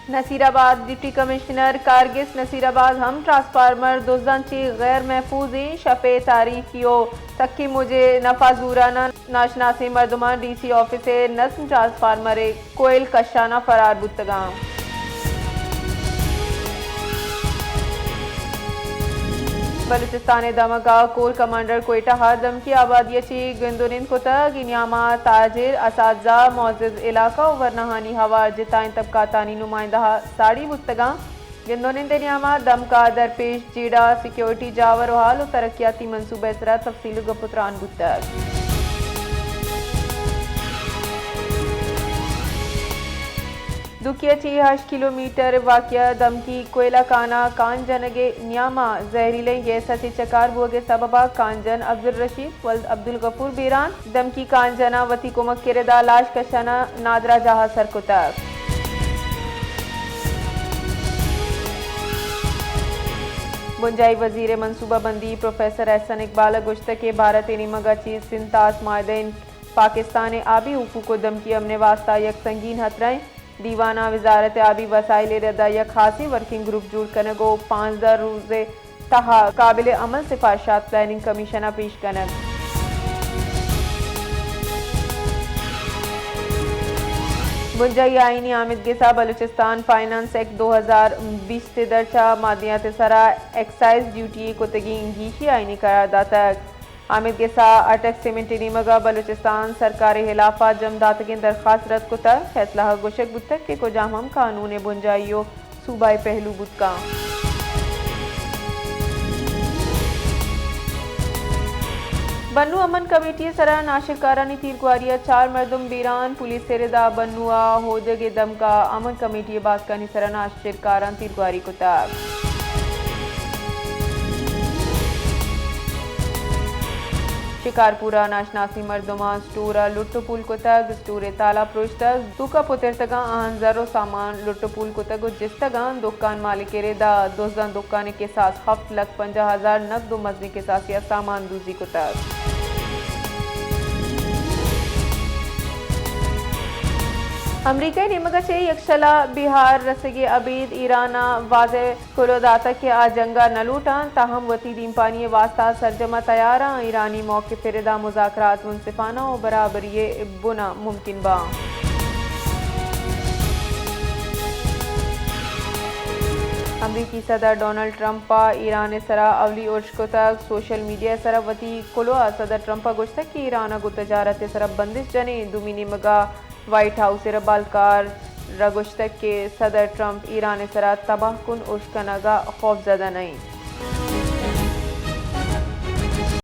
Nasirabad deputy commissioner कारगिस Nasirabad हम transformer दोजांची गैर महफूजी शपे तारीखियो तक्की मुझे नफाजूराना नाशनासी मर्दमान डीसी ऑफिस नस्म ट्रांसफार्मर कोयल कशाना फरार बुतगाम बलूचिस्तान दमका कोर कमांडर कोयटा हर दम की आबादी गंदुनिन कुतग इनियामा ताजिर असाजा मोजिज इलाका वरनहानी हवा जिताइन तबकातानी नुमाइंदा साड़ी बुतगा गंदुनिन दनियामा दम का दरपेश जीड़ा सिक्योरिटी जावर हाल और तरक्याती मनसूबे सरा तफसील गपुत्रान बुतग दुकिया 8 किलोमीटर वाक़िया दमकी कोयला काना कांजनगे न्यामा जहरीले गैस से चकार बुगे सबबा कांजन अब्दुल रशीद वल्द अब्दुल गफूर बीरान दमकी कांजना वती कुमक किरदा लाश कशना नादरा जहा सरकुतक बुंजाई वजीर मनसूबा बंदी प्रोफेसर एहसन इकबाल गुश्त के भारत निमगाची सिंतास मायदेन पाकिस्तान आबी हुकूक दमकी अमने वास्ता यक संगीन हतरें दीवाना वजारत आबी वसाइल रदा यक खासी वर्किंग ग्रुप जुड़ कनगो 5000 रोज़े तहा काबिल अमल सिफारशात प्लानिंग कमीशना पेश कनग बुंजाई आईनी आमिद गेसा बलूचिस्तान फाइनेंस एक्ट 2020 से दर्जा मादियात सरा एक्साइज ड्यूटी कुतगी इंगीशी आईनी करारदा तक आमिद गेसा अटक सीमेंटी निमगा बलूचिस्तान सरकारी हिलाफा जमदात की दरखास्त रद्द कुता फैसला गुशक बुतक के को जाम कानून बुंजाइयो सूबाई पहलू बुतका बन्नू अमन कमेटी सरा नाशिकारानी तीरगुआरिया 4 मर्दुम बीरान पुलिस सेरेदा बन्नुआ होदगे दमका अमन कमेटी बासकानी सरा नाशिकारान तीरगुआरी कुताब शिकारपुरा नाशनासी मर्दुमा स्टोरा लुट्टपुल कुतग स्टोरे ताला प्रोश्तग दुका पुतिरतगा आहंजरो सामान लुट्टपुल कुतग जिस्तगा दुकान मालिक रेदा दोजन दुकान के साथ 7,50,000 नकद मजनी के साथ या सामान दूजी कुतग अमरीका निमगचे यक्षला बिहार रसगे अबीद ईराना वाजे कुलोदाता के आजंगा न लूटान ताहम वती दीमपानी वास्ता सरजमा तैयारा ईरानी मौके फिरदा मुज़ाकरात मुनसिफाना और बराबरी बुना मुमकिन बा अमरीकी सदर डोनाल्ड ट्रंप ईरान सरा अवली उर्श तक सोशल मीडिया सरा वती कुलो सदर ट्रंप गुश्तक की ईरान गो तजारत सरा बंदिश जने दुमिनी मगा व्हाइट हाउस रबालकार रगुश्तक के सदर ट्रंप ईरान सरा तबाह कुन उश्कनगा खौफजदा नहीं